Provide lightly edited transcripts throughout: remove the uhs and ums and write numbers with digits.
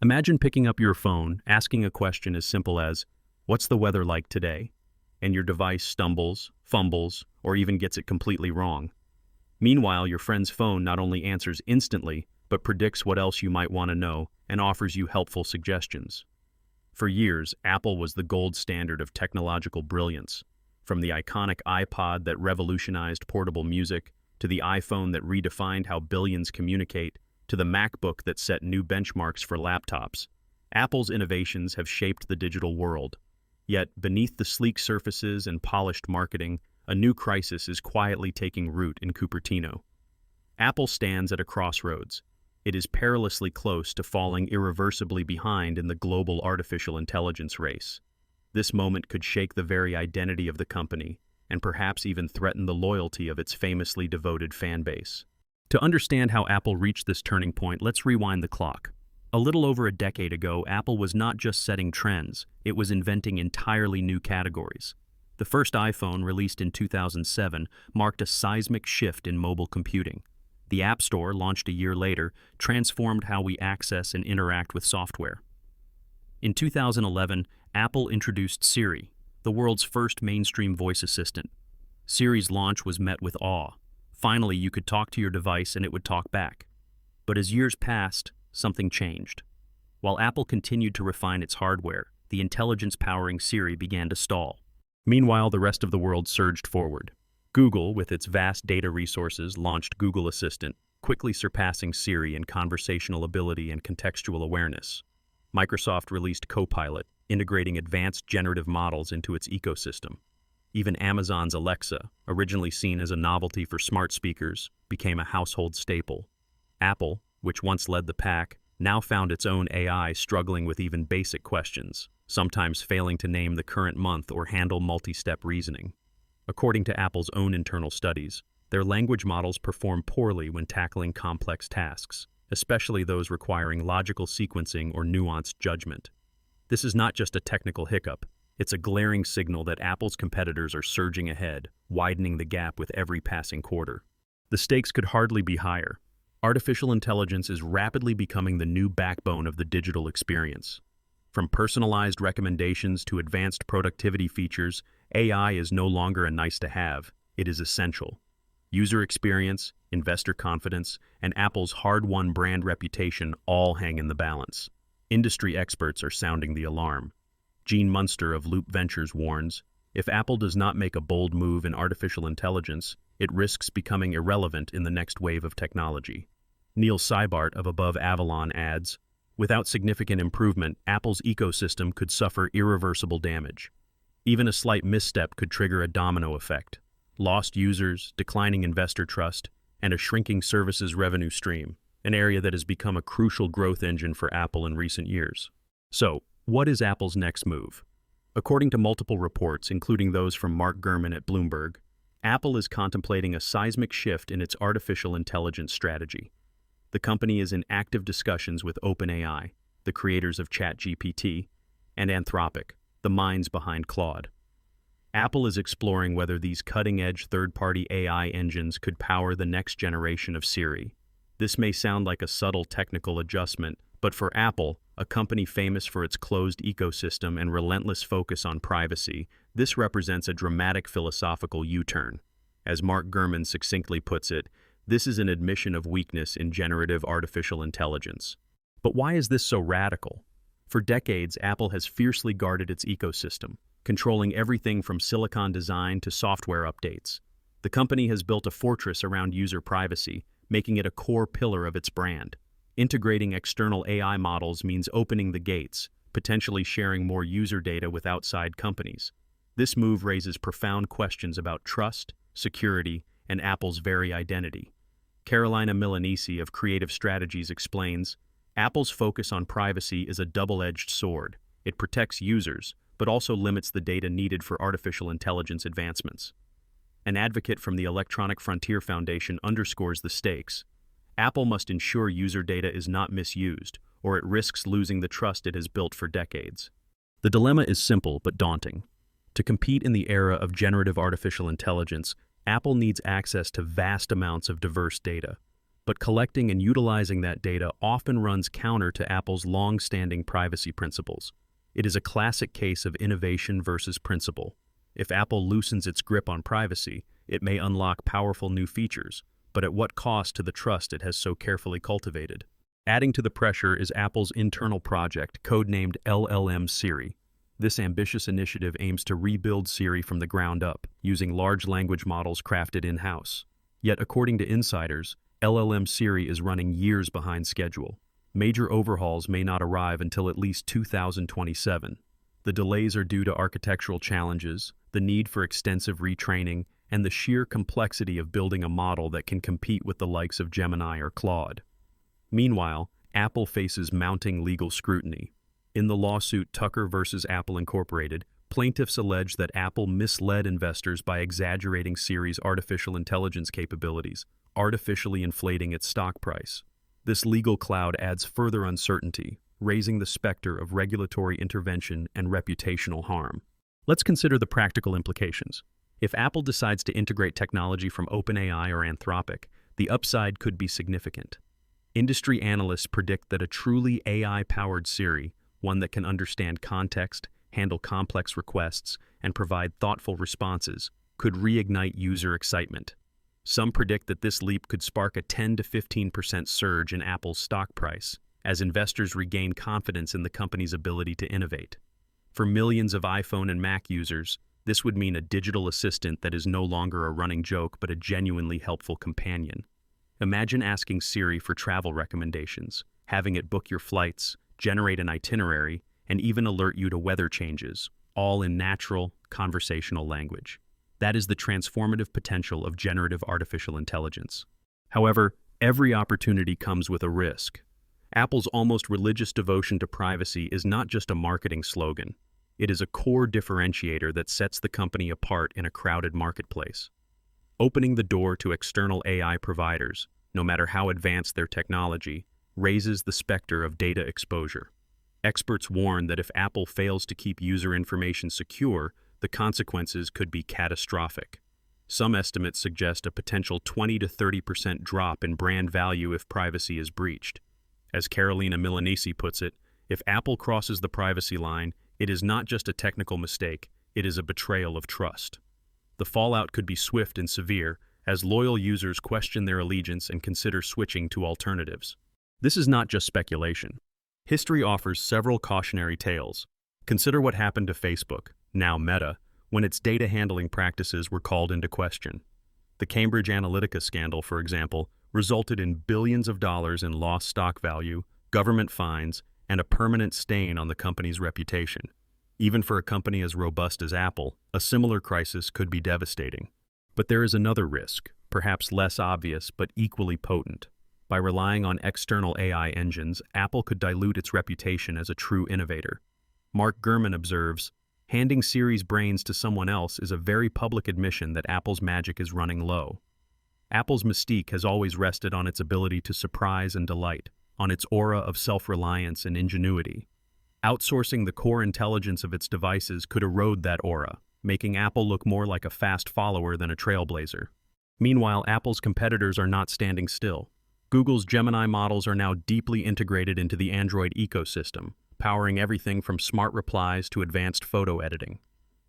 Imagine picking up your phone, asking a question as simple as, "What's the weather like today?" And your device stumbles, fumbles, or even gets it completely wrong. Meanwhile, your friend's phone not only answers instantly, but predicts what else you might want to know and offers you helpful suggestions. For years, Apple was the gold standard of technological brilliance, from the iconic iPod that revolutionized portable music, to the iPhone that redefined how billions communicate, to the MacBook that set new benchmarks for laptops. Apple's innovations have shaped the digital world. Yet, beneath the sleek surfaces and polished marketing, a new crisis is quietly taking root in Cupertino. Apple stands at a crossroads. It is perilously close to falling irreversibly behind in the global artificial intelligence race. This moment could shake the very identity of the company, and perhaps even threaten the loyalty of its famously devoted fan base. To understand how Apple reached this turning point, let's rewind the clock. A little over a decade ago, Apple was not just setting trends, it was inventing entirely new categories. The first iPhone, released in 2007, marked a seismic shift in mobile computing. The App Store, launched a year later, transformed how we access and interact with software. In 2011, Apple introduced Siri, the world's first mainstream voice assistant. Siri's launch was met with awe. Finally, you could talk to your device and it would talk back. But as years passed, something changed. While Apple continued to refine its hardware, the intelligence powering Siri began to stall. Meanwhile, the rest of the world surged forward. Google, with its vast data resources, launched Google Assistant, quickly surpassing Siri in conversational ability and contextual awareness. Microsoft released Copilot, integrating advanced generative models into its ecosystem. Even Amazon's Alexa, originally seen as a novelty for smart speakers, became a household staple. Apple, which once led the pack, now found its own AI struggling with even basic questions, sometimes failing to name the current month or handle multi-step reasoning. According to Apple's own internal studies, their language models perform poorly when tackling complex tasks, especially those requiring logical sequencing or nuanced judgment. This is not just a technical hiccup, it's a glaring signal that Apple's competitors are surging ahead, widening the gap with every passing quarter. The stakes could hardly be higher. Artificial intelligence is rapidly becoming the new backbone of the digital experience. From personalized recommendations to advanced productivity features, AI is no longer a nice-to-have, it is essential. User experience, investor confidence, and Apple's hard-won brand reputation all hang in the balance. Industry experts are sounding the alarm. Gene Munster of Loop Ventures warns, if Apple does not make a bold move in artificial intelligence, it risks becoming irrelevant in the next wave of technology. Neil Seibart of Above Avalon adds, without significant improvement, Apple's ecosystem could suffer irreversible damage. Even a slight misstep could trigger a domino effect. Lost users, declining investor trust, and a shrinking services revenue stream, an area that has become a crucial growth engine for Apple in recent years. So, what is Apple's next move? According to multiple reports, including those from Mark Gurman at Bloomberg, Apple is contemplating a seismic shift in its artificial intelligence strategy. The company is in active discussions with OpenAI, the creators of ChatGPT, and Anthropic, the minds behind Claude. Apple is exploring whether these cutting-edge third-party AI engines could power the next generation of Siri. This may sound like a subtle technical adjustment, but for Apple, a company famous for its closed ecosystem and relentless focus on privacy, this represents a dramatic philosophical U-turn. As Mark Gurman succinctly puts it, this is an admission of weakness in generative artificial intelligence. But why is this so radical? For decades, Apple has fiercely guarded its ecosystem, controlling everything from silicon design to software updates. The company has built a fortress around user privacy, making it a core pillar of its brand. Integrating external AI models means opening the gates, potentially sharing more user data with outside companies. This move raises profound questions about trust, security, and Apple's very identity. Carolina Milanese of Creative Strategies explains, Apple's focus on privacy is a double-edged sword. It protects users, but also limits the data needed for artificial intelligence advancements. An advocate from the Electronic Frontier Foundation underscores the stakes. Apple must ensure user data is not misused, or it risks losing the trust it has built for decades. The dilemma is simple but daunting. To compete in the era of generative artificial intelligence, Apple needs access to vast amounts of diverse data. But collecting and utilizing that data often runs counter to Apple's long-standing privacy principles. It is a classic case of innovation versus principle. If Apple loosens its grip on privacy, it may unlock powerful new features, but at what cost to the trust it has so carefully cultivated? Adding to the pressure is Apple's internal project, codenamed LLM Siri. This ambitious initiative aims to rebuild Siri from the ground up, using large language models crafted in-house. Yet, according to insiders, LLM Siri is running years behind schedule. Major overhauls may not arrive until at least 2027. The delays are due to architectural challenges, the need for extensive retraining, and the sheer complexity of building a model that can compete with the likes of Gemini or Claude. Meanwhile, Apple faces mounting legal scrutiny. In the lawsuit Tucker versus Apple Incorporated, plaintiffs allege that Apple misled investors by exaggerating Siri's artificial intelligence capabilities, artificially inflating its stock price. This legal cloud adds further uncertainty, raising the specter of regulatory intervention and reputational harm. Let's consider the practical implications. If Apple decides to integrate technology from OpenAI or Anthropic, the upside could be significant. Industry analysts predict that a truly AI-powered Siri, one that can understand context, handle complex requests, and provide thoughtful responses, could reignite user excitement. Some predict that this leap could spark a 10 to 15% surge in Apple's stock price, as investors regain confidence in the company's ability to innovate. For millions of iPhone and Mac users, this would mean a digital assistant that is no longer a running joke but a genuinely helpful companion. Imagine asking Siri for travel recommendations, having it book your flights, generate an itinerary, and even alert you to weather changes, all in natural, conversational language. That is the transformative potential of generative artificial intelligence. However, every opportunity comes with a risk. Apple's almost religious devotion to privacy is not just a marketing slogan. It is a core differentiator that sets the company apart in a crowded marketplace. Opening the door to external AI providers, no matter how advanced their technology, raises the specter of data exposure. Experts warn that if Apple fails to keep user information secure, the consequences could be catastrophic. Some estimates suggest a potential 20 to 30% drop in brand value if privacy is breached. As Carolina Milanesi puts it, if Apple crosses the privacy line, it is not just a technical mistake, it is a betrayal of trust. The fallout could be swift and severe, as loyal users question their allegiance and consider switching to alternatives. This is not just speculation. History offers several cautionary tales. Consider what happened to Facebook, now Meta, when its data handling practices were called into question. The Cambridge Analytica scandal, for example, resulted in billions of dollars in lost stock value, government fines, and a permanent stain on the company's reputation. Even for a company as robust as Apple, a similar crisis could be devastating. But there is another risk, perhaps less obvious but equally potent. By relying on external AI engines, Apple could dilute its reputation as a true innovator. Mark Gurman observes, handing Siri's brains to someone else is a very public admission that Apple's magic is running low. Apple's mystique has always rested on its ability to surprise and delight, on its aura of self-reliance and ingenuity. Outsourcing the core intelligence of its devices could erode that aura, making Apple look more like a fast follower than a trailblazer. Meanwhile, Apple's competitors are not standing still. Google's Gemini models are now deeply integrated into the Android ecosystem, powering everything from smart replies to advanced photo editing.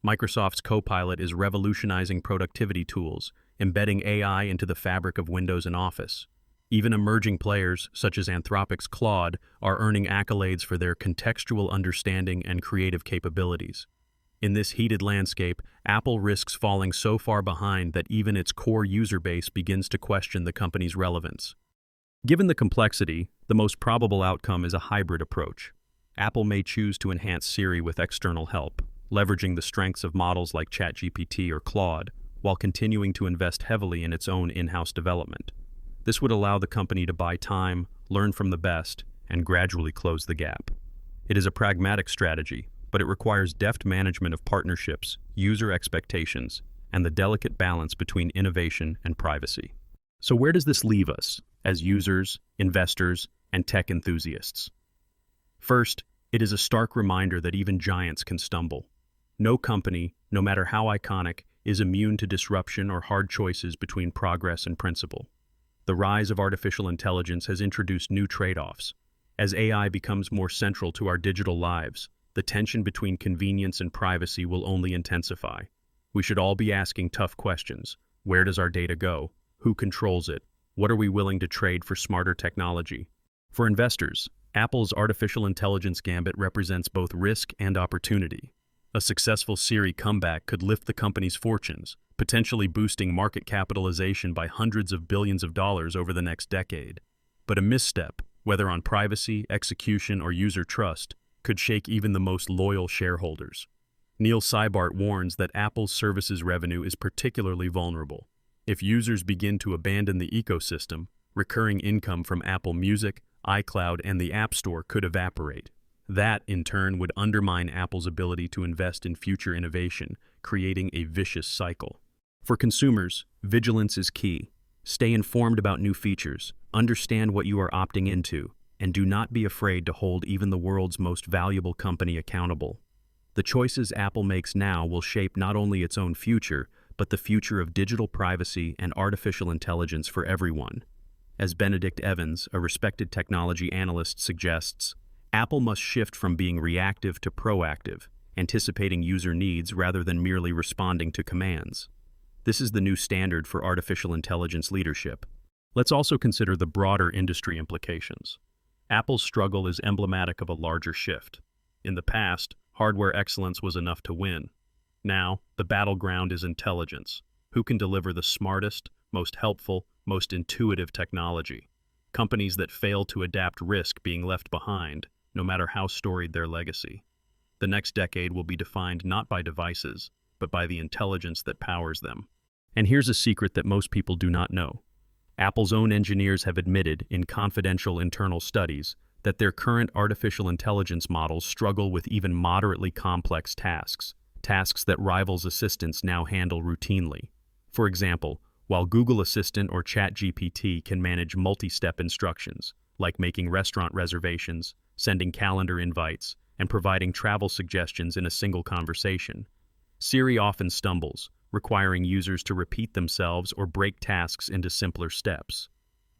Microsoft's Copilot is revolutionizing productivity tools, embedding AI into the fabric of Windows and Office. Even emerging players, such as Anthropic's Claude, are earning accolades for their contextual understanding and creative capabilities. In this heated landscape, Apple risks falling so far behind that even its core user base begins to question the company's relevance. Given the complexity, the most probable outcome is a hybrid approach. Apple may choose to enhance Siri with external help, leveraging the strengths of models like ChatGPT or Claude, while continuing to invest heavily in its own in-house development. This would allow the company to buy time, learn from the best, and gradually close the gap. It is a pragmatic strategy, but it requires deft management of partnerships, user expectations, and the delicate balance between innovation and privacy. So where does this leave us, as users, investors, and tech enthusiasts? First, it is a stark reminder that even giants can stumble. No company, no matter how iconic, is immune to disruption or hard choices between progress and principle. The rise of artificial intelligence has introduced new trade-offs. As AI becomes more central to our digital lives, the tension between convenience and privacy will only intensify. We should all be asking tough questions. Where does our data go? Who controls it? What are we willing to trade for smarter technology? For investors, Apple's artificial intelligence gambit represents both risk and opportunity. A successful Siri comeback could lift the company's fortunes, potentially boosting market capitalization by hundreds of billions of dollars over the next decade. But a misstep, whether on privacy, execution, or user trust, could shake even the most loyal shareholders. Neil Seibart warns that Apple's services revenue is particularly vulnerable. If users begin to abandon the ecosystem, recurring income from Apple Music, iCloud, and the App Store could evaporate. That, in turn, would undermine Apple's ability to invest in future innovation, creating a vicious cycle. For consumers, vigilance is key. Stay informed about new features, understand what you are opting into, and do not be afraid to hold even the world's most valuable company accountable. The choices Apple makes now will shape not only its own future, but the future of digital privacy and artificial intelligence for everyone. As Benedict Evans, a respected technology analyst, suggests, Apple must shift from being reactive to proactive, anticipating user needs rather than merely responding to commands. This is the new standard for artificial intelligence leadership. Let's also consider the broader industry implications. Apple's struggle is emblematic of a larger shift. In the past, hardware excellence was enough to win. Now, the battleground is intelligence. Who can deliver the smartest, most helpful, most intuitive technology? Companies that fail to adapt risk being left behind, no matter how storied their legacy. The next decade will be defined not by devices, but by the intelligence that powers them. And here's a secret that most people do not know. Apple's own engineers have admitted in confidential internal studies that their current artificial intelligence models struggle with even moderately complex tasks that rivals assistants now handle routinely. For example, while Google Assistant or ChatGPT can manage multi-step instructions, like making restaurant reservations, sending calendar invites, and providing travel suggestions in a single conversation, Siri often stumbles, requiring users to repeat themselves or break tasks into simpler steps.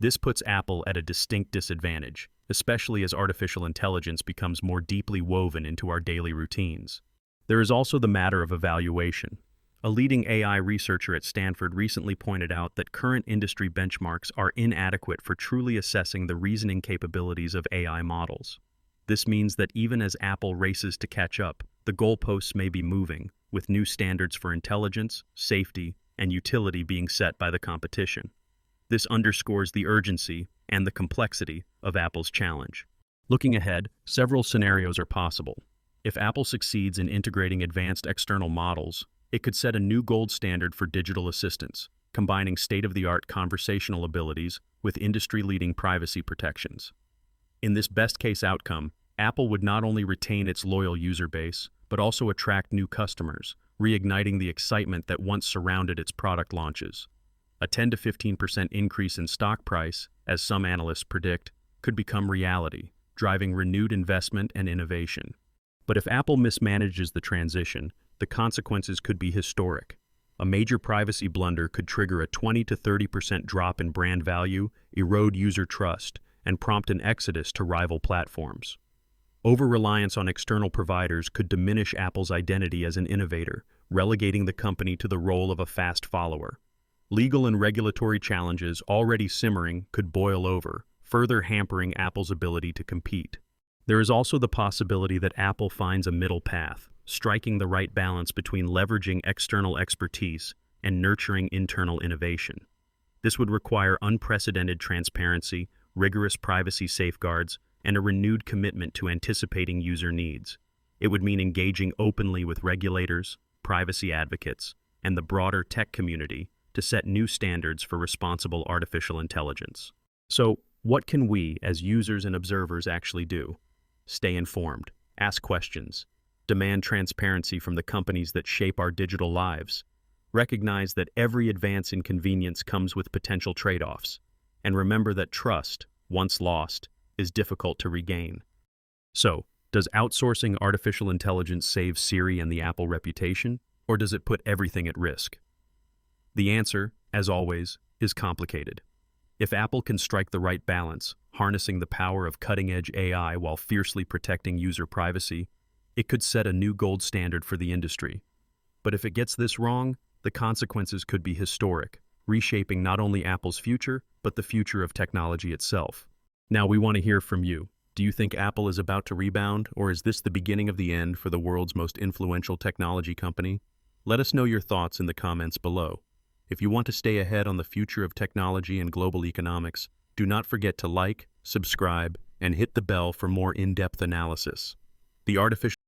This puts Apple at a distinct disadvantage, especially as artificial intelligence becomes more deeply woven into our daily routines. There is also the matter of evaluation. A leading AI researcher at Stanford recently pointed out that current industry benchmarks are inadequate for truly assessing the reasoning capabilities of AI models. This means that even as Apple races to catch up, the goalposts may be moving, with new standards for intelligence, safety, and utility being set by the competition. This underscores the urgency and the complexity of Apple's challenge. Looking ahead, several scenarios are possible. If Apple succeeds in integrating advanced external models, it could set a new gold standard for digital assistants, combining state-of-the-art conversational abilities with industry-leading privacy protections. In this best-case outcome, Apple would not only retain its loyal user base, but also attract new customers, reigniting the excitement that once surrounded its product launches. A 10 to 15% increase in stock price, as some analysts predict, could become reality, driving renewed investment and innovation. But if Apple mismanages the transition, the consequences could be historic. A major privacy blunder could trigger a 20 to 30% drop in brand value, erode user trust, and prompt an exodus to rival platforms. Over-reliance on external providers could diminish Apple's identity as an innovator, relegating the company to the role of a fast follower. Legal and regulatory challenges already simmering could boil over, further hampering Apple's ability to compete. There is also the possibility that Apple finds a middle path, striking the right balance between leveraging external expertise and nurturing internal innovation. This would require unprecedented transparency, rigorous privacy safeguards, and a renewed commitment to anticipating user needs. It would mean engaging openly with regulators, privacy advocates, and the broader tech community to set new standards for responsible artificial intelligence. So, what can we, as users and observers, actually do? Stay informed, ask questions, demand transparency from the companies that shape our digital lives, recognize that every advance in convenience comes with potential trade-offs, and remember that trust, once lost, is difficult to regain. So, does outsourcing artificial intelligence save Siri and the Apple reputation, or does it put everything at risk? The answer, as always, is complicated. If Apple can strike the right balance, harnessing the power of cutting-edge AI while fiercely protecting user privacy, it could set a new gold standard for the industry. But if it gets this wrong, the consequences could be historic, reshaping not only Apple's future, but the future of technology itself. Now we want to hear from you. Do you think Apple is about to rebound, or is this the beginning of the end for the world's most influential technology company? Let us know your thoughts in the comments below. If you want to stay ahead on the future of technology and global economics, do not forget to like, subscribe, and hit the bell for more in-depth analysis. The artificial